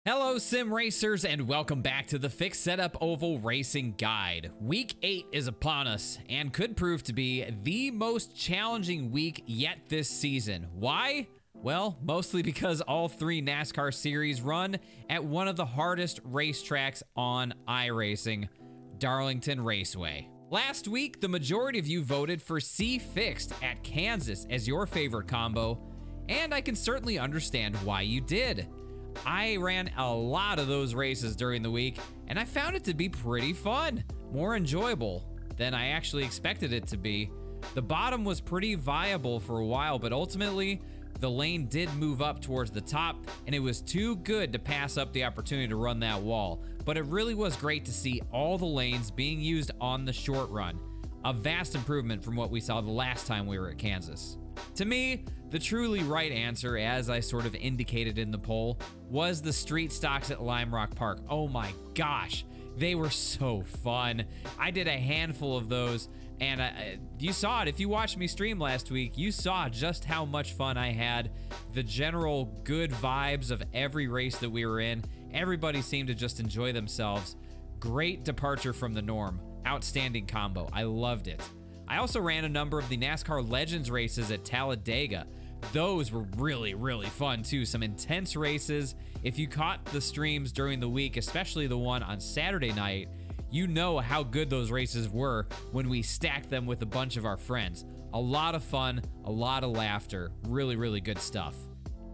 Hello sim racers and welcome back to the Fixed Setup Oval Racing Guide. Week 8 is upon us and could prove to be the most challenging week yet this season. Why? Well, mostly because all three NASCAR series run at one of the hardest racetracks on iRacing, Darlington Raceway. Last week, the majority of you voted for C Fixed at Kansas as your favorite combo, and I can certainly understand why you did. I ran a lot of those races during the week, and I found it to be pretty fun, more enjoyable than I actually expected it to be. The bottom was pretty viable for a while, but ultimately, the lane did move up towards the top, and it was too good to pass up the opportunity to run that wall. But it really was great to see all the lanes being used on the short run. A vast improvement from what we saw the last time we were at Kansas. To me, the truly right answer, as I sort of indicated in the poll, was the street stocks at Lime Rock Park. Oh my gosh, they were so fun. I did a handful of those, and you saw it. If you watched me stream last week, you saw just how much fun I had. The general good vibes of every race that we were in. Everybody seemed to just enjoy themselves. Great departure from the norm. Outstanding combo. I loved it. I also ran a number of the NASCAR Legends races at Talladega. Those were really fun too. Some intense races. If you caught the streams during the week, especially the one on Saturday night, you know how good those races were when we stacked them with a bunch of our friends. A lot of fun, a lot of laughter, really good stuff.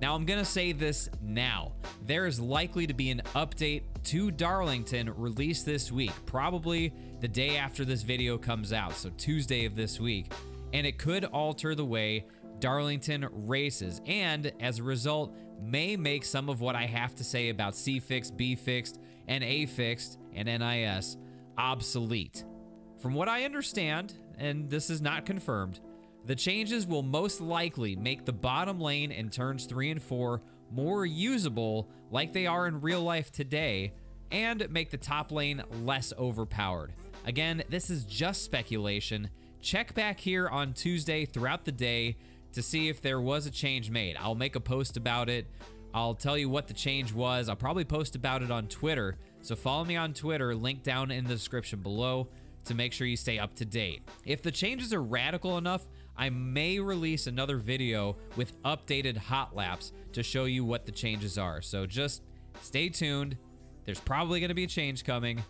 Now I'm gonna say this now. There is likely to be an update to Darlington released this week, probably the day after this video comes out, so Tuesday of this week, and it could alter the way Darlington races, and as a result, may make some of what I have to say about C Fixed, B Fixed, and A Fixed, and NIS obsolete. From what I understand, and this is not confirmed, the changes will most likely make the bottom lane in turns 3 and 4 more usable like they are in real life today, and make the top lane less overpowered. Again, this is just speculation. Check back here on Tuesday throughout the day to see if there was a change made. I'll make a post about it. I'll tell you what the change was. I'll probably post about it on Twitter. So follow me on Twitter, link down in the description below to make sure you stay up to date. If the changes are radical enough, I may release another video with updated hot laps to show you what the changes are. So just stay tuned. There's probably going to be a change coming,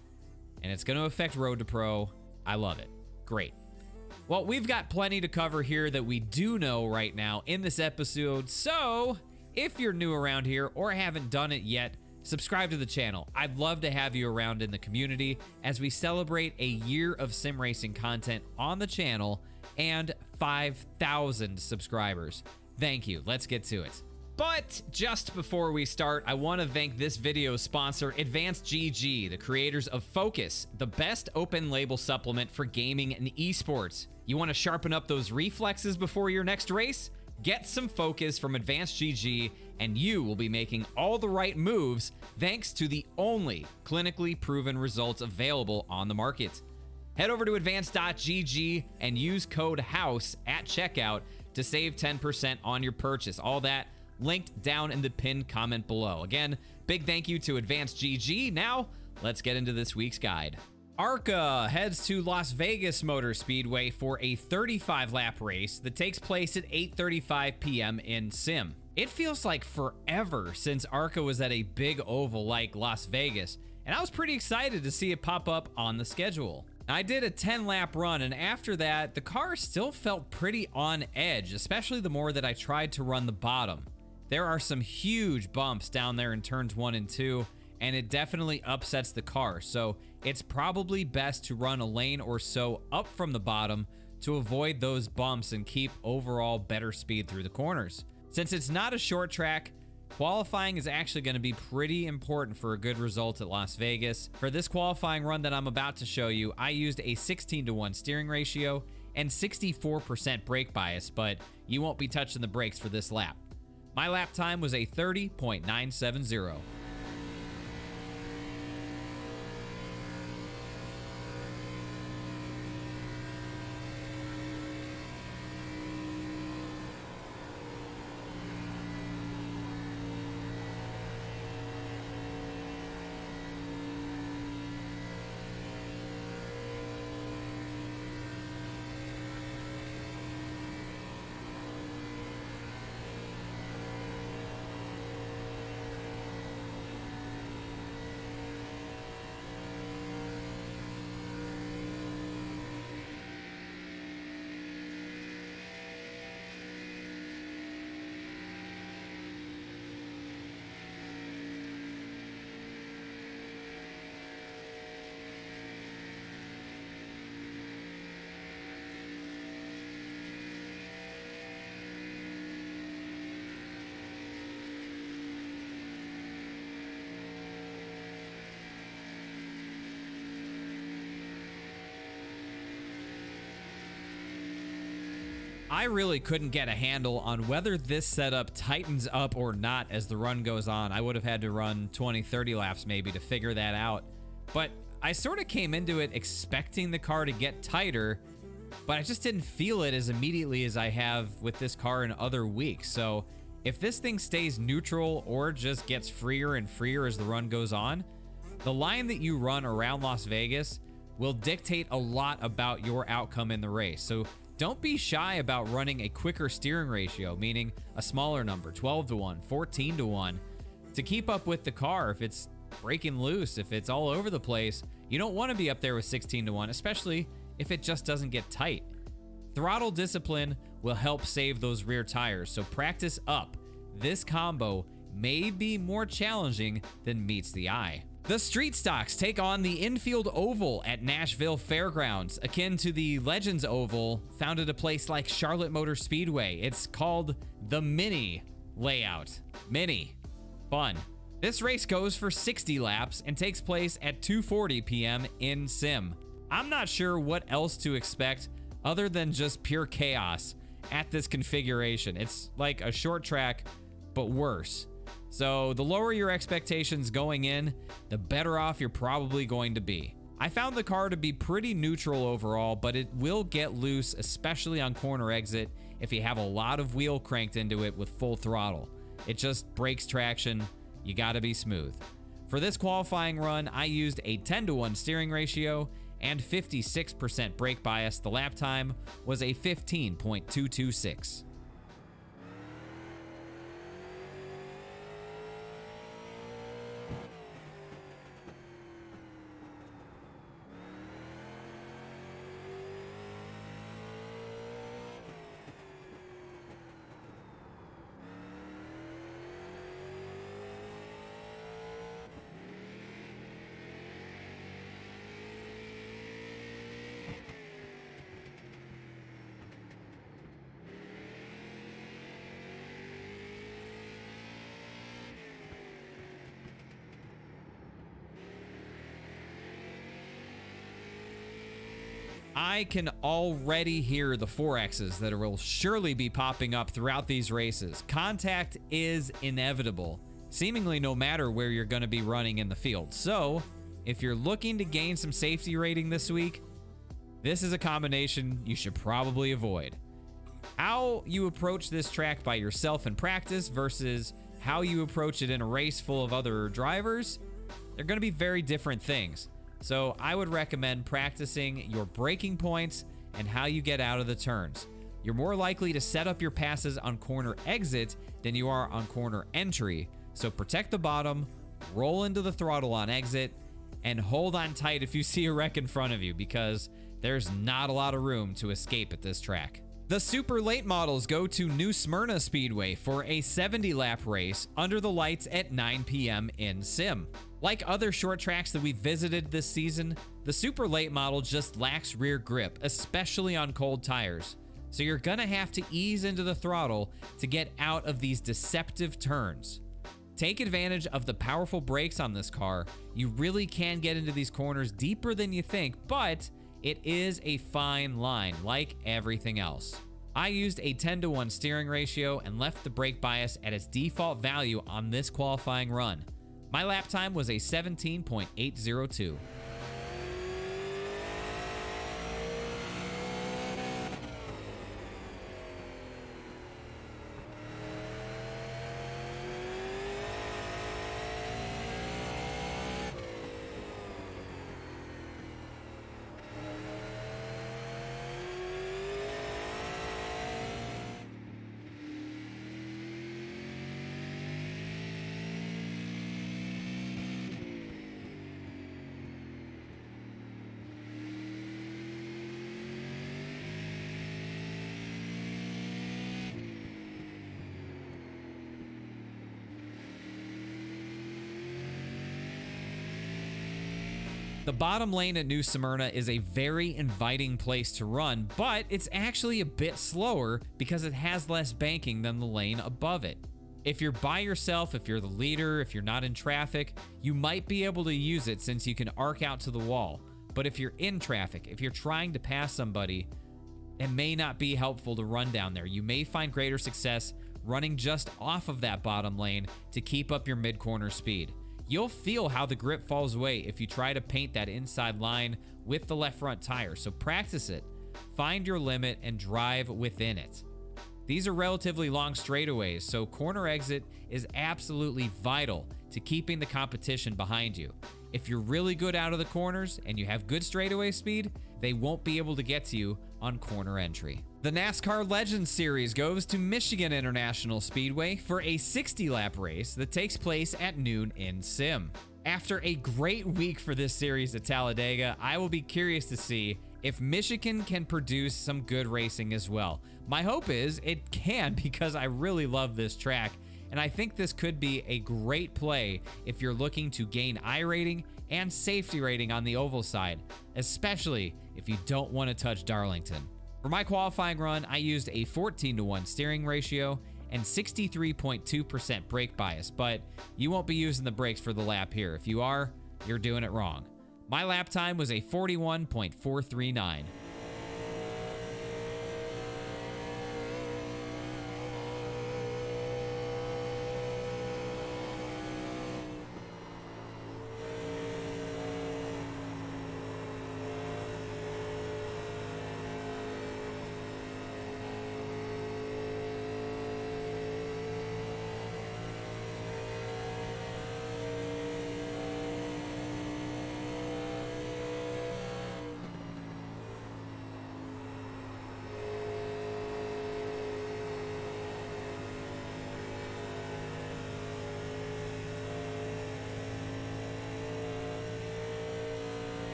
and it's going to affect Road to Pro. I love it. Great. Well, we've got plenty to cover here that we do know right now in this episode. So if you're new around here or haven't done it yet, subscribe to the channel. I'd love to have you around in the community as we celebrate a year of sim racing content on the channel and 5,000 subscribers. Thank you. Let's get to it. But just before we start, I want to thank this video's sponsor, AdvancedGG, the creators of Focus, the best open label supplement for gaming and esports. You want to sharpen up those reflexes before your next race? Get some Focus from AdvancedGG, and you will be making all the right moves thanks to the only clinically proven results available on the market. Head over to advanced.gg and use code HOUSE at checkout to save 10% on your purchase. All that linked down in the pinned comment below. Again, big thank you to AdvancedGG. Now, let's get into this week's guide. ARCA heads to Las Vegas Motor Speedway for a 35-lap race that takes place at 8:35 p.m. in Sim. It feels like forever since ARCA was at a big oval like Las Vegas, and I was pretty excited to see it pop up on the schedule. I did a 10-lap run, and after that, the car still felt pretty on edge, especially the more that I tried to run the bottom. There are some huge bumps down there in turns 1 and 2, and it definitely upsets the car, so it's probably best to run a lane or so up from the bottom to avoid those bumps and keep overall better speed through the corners. Since it's not a short track, qualifying is actually going to be pretty important for a good result at Las Vegas. For this qualifying run that I'm about to show you, I used a 16:1 steering ratio and 64% brake bias, but you won't be touching the brakes for this lap. My lap time was a 30.970. I really couldn't get a handle on whether this setup tightens up or not as the run goes on. I would have had to run 20, 30 laps maybe to figure that out. But I sort of came into it expecting the car to get tighter, but I just didn't feel it as immediately as I have with this car in other weeks. So if this thing stays neutral or just gets freer and freer as the run goes on, the line that you run around Las Vegas will dictate a lot about your outcome in the race. So don't be shy about running a quicker steering ratio, meaning a smaller number, 12 to 1, 14 to 1, to keep up with the car. If it's breaking loose, if it's all over the place, you don't want to be up there with 16 to 1, especially if it just doesn't get tight. Throttle discipline will help save those rear tires, so practice up. This combo may be more challenging than meets the eye. The street stocks take on the infield oval at Nashville Fairgrounds, akin to the Legends Oval found at a place like Charlotte Motor Speedway. It's called the Mini layout. Mini. Fun. This race goes for 60 laps and takes place at 2:40 p.m. in sim. I'm not sure what else to expect other than just pure chaos at this configuration. It's like a short track, but worse. So the lower your expectations going in, the better off you're probably going to be. I found the car to be pretty neutral overall, but it will get loose, especially on corner exit, if you have a lot of wheel cranked into it with full throttle. It just breaks traction. You gotta be smooth. For this qualifying run, I used a 10 to 1 steering ratio and 56% brake bias. The lap time was a 15.226. I can already hear the 4Xs that will surely be popping up throughout these races. Contact is inevitable, seemingly no matter where you're going to be running in the field. So, if you're looking to gain some safety rating this week, this is a combination you should probably avoid. How you approach this track by yourself in practice versus how you approach it in a race full of other drivers, they're going to be very different things. So I would recommend practicing your braking points and how you get out of the turns. You're more likely to set up your passes on corner exit than you are on corner entry. So protect the bottom, roll into the throttle on exit, and hold on tight if you see a wreck in front of you, because there's not a lot of room to escape at this track. The super late models go to New Smyrna Speedway for a 70-lap race under the lights at 9 p.m. in sim. Like other short tracks that we visited this season, the super late model just lacks rear grip, especially on cold tires. So you're gonna have to ease into the throttle to get out of these deceptive turns. Take advantage of the powerful brakes on this car. You really can get into these corners deeper than you think, but it is a fine line, like everything else. I used a 10 to 1 steering ratio and left the brake bias at its default value on this qualifying run. My lap time was a 17.802. The bottom lane at New Smyrna is a very inviting place to run, but it's actually a bit slower because it has less banking than the lane above it. If you're by yourself, if you're the leader, if you're not in traffic, you might be able to use it since you can arc out to the wall. But if you're in traffic, if you're trying to pass somebody, it may not be helpful to run down there. You may find greater success running just off of that bottom lane to keep up your mid-corner speed. You'll feel how the grip falls away if you try to paint that inside line with the left front tire, so practice it. Find your limit and drive within it. These are relatively long straightaways, so corner exit is absolutely vital to keeping the competition behind you. If you're really good out of the corners and you have good straightaway speed, they won't be able to get to you on corner entry. The NASCAR Legends Series goes to Michigan International Speedway for a 60-lap race that takes place at noon in Sim. After a great week for this series at Talladega, I will be curious to see if Michigan can produce some good racing as well. My hope is it can, because I really love this track, and I think this could be a great play if you're looking to gain I rating and safety rating on the oval side, especially if you don't want to touch Darlington. For my qualifying run, I used a 14-to-1 steering ratio and 63.2% brake bias, but you won't be using the brakes for the lap here. If you are, you're doing it wrong. My lap time was a 41.439.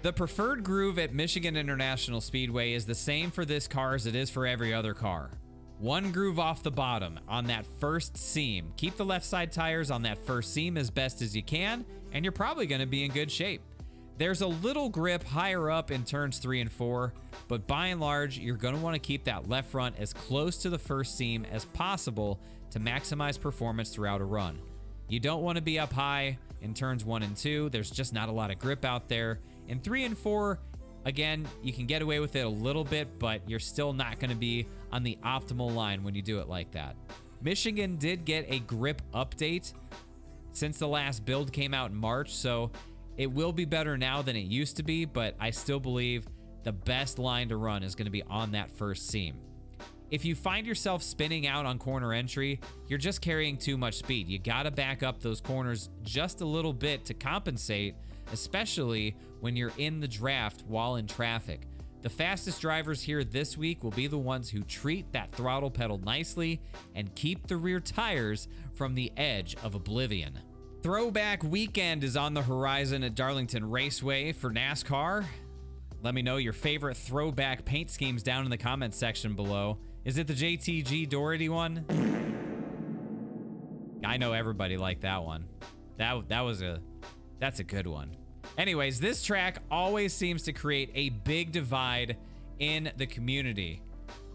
The preferred groove at Michigan International Speedway is the same for this car as it is for every other car. One groove off the bottom on that first seam. Keep the left side tires on that first seam as best as you can, and you're probably going to be in good shape. There's a little grip higher up in turns 3 and 4, but by and large, you're going to want to keep that left front as close to the first seam as possible to maximize performance throughout a run. You don't want to be up high in turns 1 and 2. There's just not a lot of grip out there. In 3 and 4, again, you can get away with it a little bit, but you're still not going to be on the optimal line when you do it like that. Michigan did get a grip update since the last build came out in March, so it will be better now than it used to be, but I still believe the best line to run is going to be on that first seam. If you find yourself spinning out on corner entry, you're just carrying too much speed. You got to back up those corners just a little bit to compensate, especially when you're in the draft while in traffic. The fastest drivers here this week will be the ones who treat that throttle pedal nicely and keep the rear tires from the edge of oblivion. Throwback weekend is on the horizon at Darlington Raceway for NASCAR. Let me know your favorite throwback paint schemes down in the comments section below. Is it the JTG Doherty one? I know everybody liked that one. That's a good one. Anyways, this track always seems to create a big divide in the community.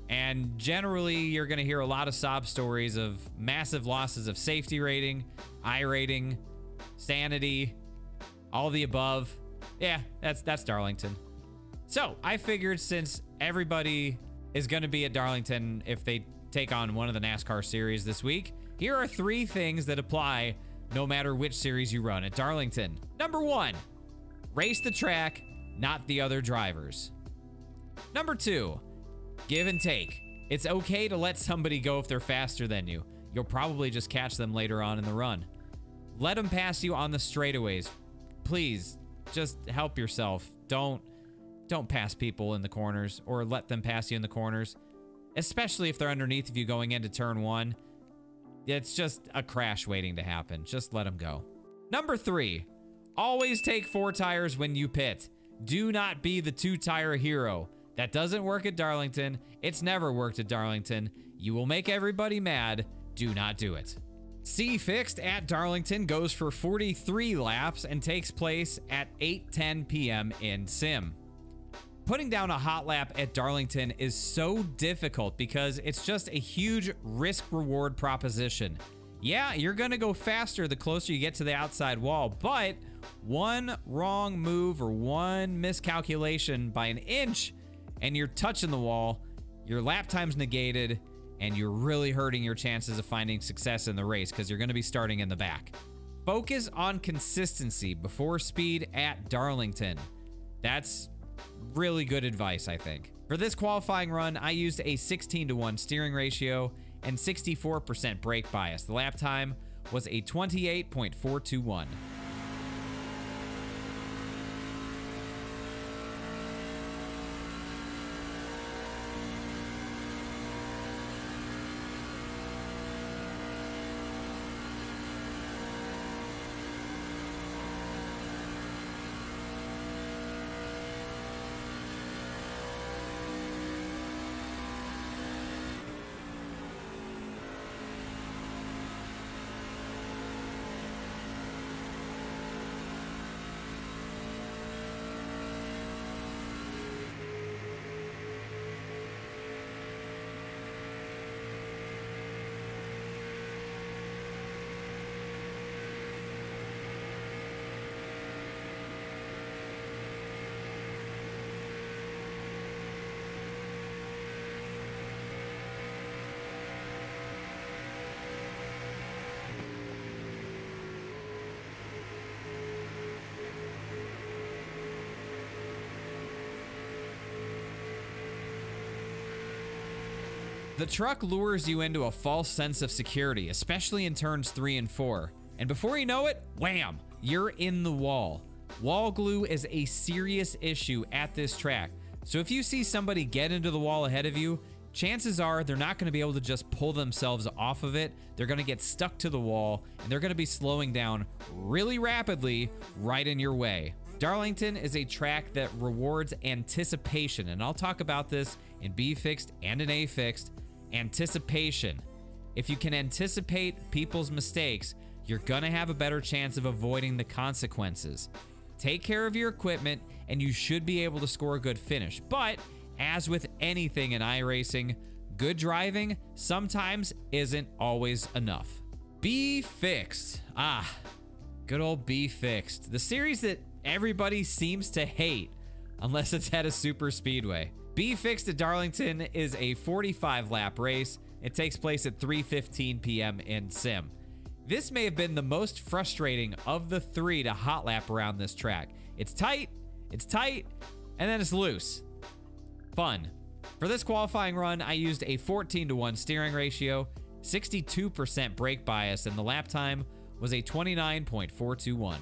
And generally, you're going to hear a lot of sob stories of massive losses of safety rating, I rating, sanity, all the above. Yeah, that's Darlington. So I figured since everybody is going to be at Darlington if they take on one of the NASCAR series this week, here are 3 things that apply no matter which series you run at Darlington. Number 1, race the track, not the other drivers. Number 2, give and take. It's okay to let somebody go if they're faster than you. You'll probably just catch them later on in the run. Let them pass you on the straightaways. Please, just help yourself. Don't pass people in the corners or let them pass you in the corners, especially if they're underneath of you going into turn 1. It's just a crash waiting to happen. Just let them go. Number 3, always take 4 tires when you pit. Do not be the 2-tire hero. That doesn't work at Darlington. It's never worked at Darlington. You will make everybody mad. Do not do it. C Fixed at Darlington goes for 43 laps and takes place at 8:10 p.m. in Sim. Putting down a hot lap at Darlington is so difficult because it's just a huge risk-reward proposition. Yeah, you're gonna go faster the closer you get to the outside wall, but one wrong move or one miscalculation by an inch and you're touching the wall, your lap time's negated, and you're really hurting your chances of finding success in the race because you're gonna be starting in the back. Focus on consistency before speed at Darlington. That's really good advice, I think. For this qualifying run, I used a 16:1 steering ratio and 64% brake bias. The lap time was a 28.421. The truck lures you into a false sense of security, especially in turns 3 and 4. And before you know it, wham, you're in the wall. Wall glue is a serious issue at this track. So if you see somebody get into the wall ahead of you, chances are they're not going to be able to just pull themselves off of it. They're going to get stuck to the wall, and they're going to be slowing down really rapidly right in your way. Darlington is a track that rewards anticipation, and I'll talk about this in B Fixed and in A Fixed. Anticipation. If you can anticipate people's mistakes, you're gonna have a better chance of avoiding the consequences. Take care of your equipment, and you should be able to score a good finish. But as with anything in iRacing, good driving sometimes isn't always enough. B Fixed. Good old B Fixed. The series that everybody seems to hate unless it's at a super speedway. B Fixed at Darlington is a 45 lap race. It takes place at 3:15 p.m. in Sim. This may have been the most frustrating of the 3 to hot lap around this track. It's tight, and then it's loose. Fun. For this qualifying run, I used a 14:1 steering ratio, 62% brake bias, and the lap time was a 29.421.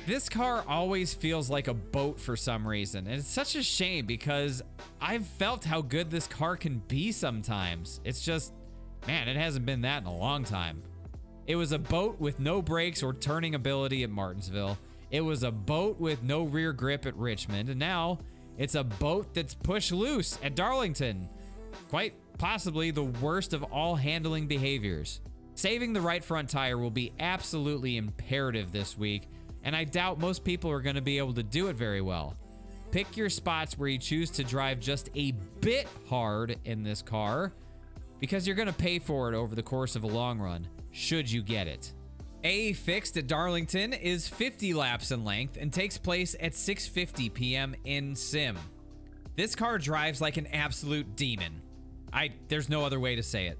This car always feels like a boat for some reason, and it's such a shame because I've felt how good this car can be sometimes. It's just, man, it hasn't been that in a long time. It was a boat with no brakes or turning ability at Martinsville. It was a boat with no rear grip at Richmond, and now it's a boat that's pushed loose at Darlington. Quite possibly the worst of all handling behaviors. Saving the right front tire will be absolutely imperative this week, and I doubt most people are going to be able to do it very well. Pick your spots where you choose to drive just a bit hard in this car, because you're going to pay for it over the course of a long run, should you get it. A Fixed at Darlington is 50 laps in length and takes place at 6:50 p.m. in sim. This car drives like an absolute demon. There's no other way to say it.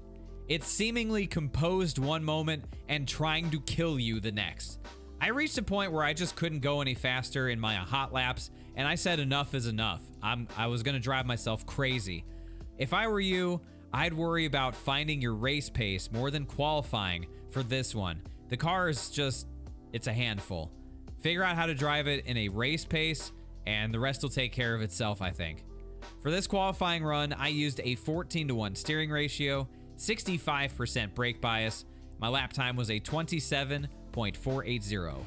It's seemingly composed one moment and trying to kill you the next. I reached a point where I just couldn't go any faster in my hot laps, and I said enough is enough. I was gonna drive myself crazy. If I were you, I'd worry about finding your race pace more than qualifying for this one. The car is just, it's a handful. Figure out how to drive it in a race pace, and the rest will take care of itself, I think. For this qualifying run, I used a 14:1 steering ratio, 65% brake bias. My lap time was a 27.480.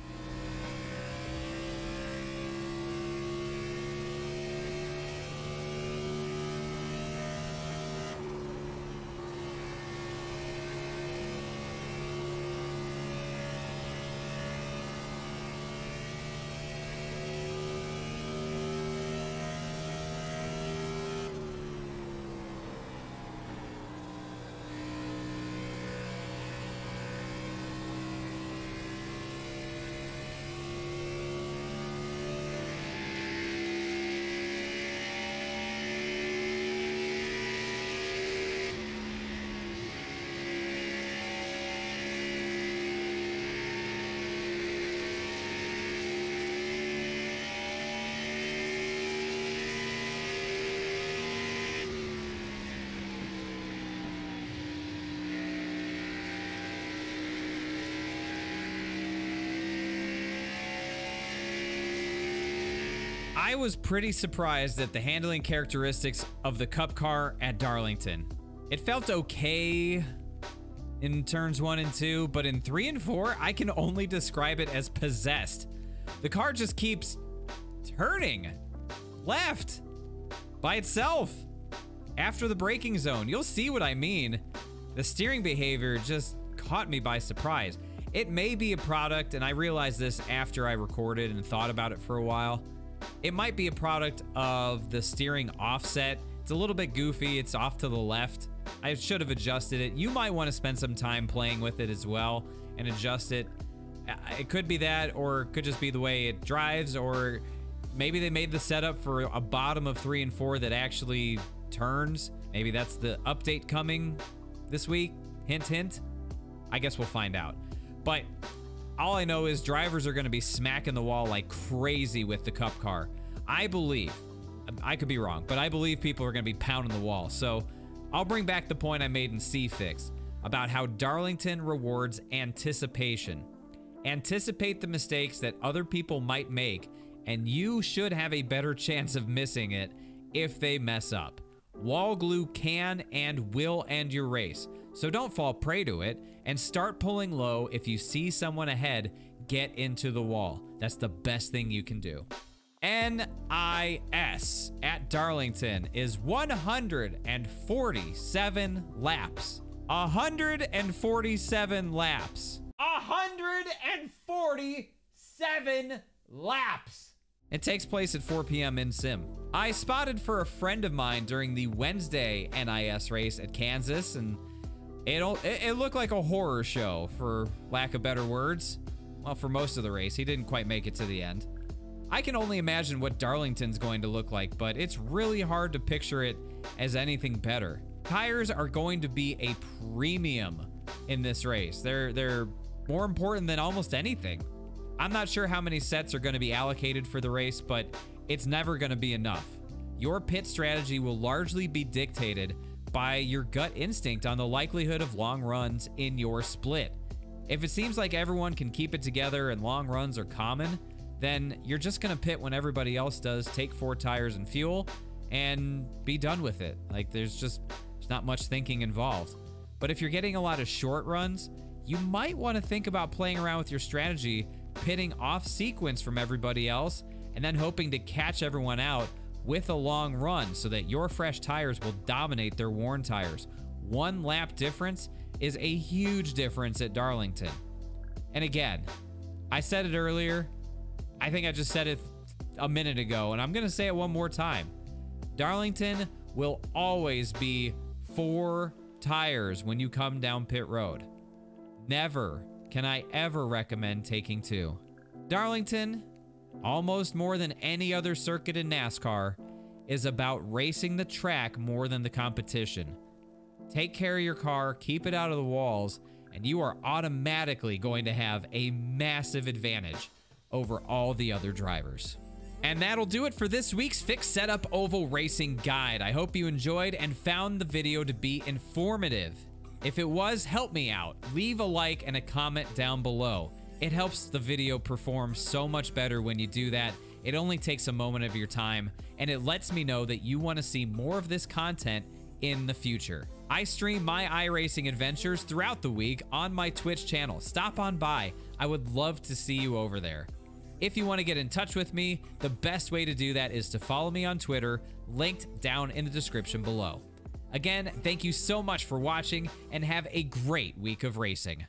I was pretty surprised at the handling characteristics of the Cup car at Darlington. It felt okay in turns 1 and 2, but in 3 and 4, I can only describe it as possessed. The car just keeps turning left by itself after the braking zone. You'll see what I mean. The steering behavior just caught me by surprise. It may be a product, and I realized this after I recorded and thought about it for a while. It might be a product of the steering offset. It's a little bit goofy. It's off to the left. I should have adjusted it. You might want to spend some time playing with it as well and adjust it. It could be that, or it could just be the way it drives, or maybe they made the setup for a bottom of 3 and 4 that actually turns. Maybe that's the update coming this week. Hint, hint. I guess we'll find out. But all I know is drivers are going to be smacking the wall like crazy with the Cup car. I believe, I could be wrong, but I believe people are going to be pounding the wall. So I'll bring back the point I made in C-Fix about how Darlington rewards anticipation. Anticipate the mistakes that other people might make, and you should have a better chance of missing it if they mess up. Wall glue can and will end your race, so don't fall prey to it, and start pulling low if you see someone ahead get into the wall. That's the best thing you can do. NIS at Darlington is 147 laps. 147 laps. 147 laps. It takes place at 4 p.m. in sim. I spotted for a friend of mine during the Wednesday NIS race at Kansas, and it looked like a horror show, for lack of better words. Well, for most of the race, he didn't quite make it to the end. I can only imagine what Darlington's going to look like, but it's really hard to picture it as anything better. Tires are going to be a premium in this race. They're more important than almost anything. I'm not sure how many sets are going to be allocated for the race, but it's never going to be enough. Your pit strategy will largely be dictated by your gut instinct on the likelihood of long runs in your split. If it seems like everyone can keep it together and long runs are common, then you're just going to pit when everybody else does, take 4 tires and fuel, and be done with it. Like, there's not much thinking involved. But if you're getting a lot of short runs, you might want to think about playing around with your strategy, pitting off sequence from everybody else, and then hoping to catch everyone out with a long run so that your fresh tires will dominate their worn tires. 1 lap difference is a huge difference at Darlington. And again, I said it earlier, I think I just said it a minute ago, and I'm going to say it one more time. Darlington will always be 4 tires when you come down pit road. Never can I ever recommend taking 2. Darlington, almost more than any other circuit in NASCAR, is about racing the track more than the competition. Take care of your car, keep it out of the walls, and you are automatically going to have a massive advantage over all the other drivers. And that'll do it for this week's Fixed Setup Oval Racing Guide. I hope you enjoyed and found the video to be informative. If it was, help me out. Leave a like and a comment down below. It helps the video perform so much better when you do that. It only takes a moment of your time, and it lets me know that you want to see more of this content in the future. I stream my iRacing adventures throughout the week on my Twitch channel. Stop on by. I would love to see you over there. If you want to get in touch with me, the best way to do that is to follow me on Twitter, linked down in the description below. Again, thank you so much for watching, and have a great week of racing.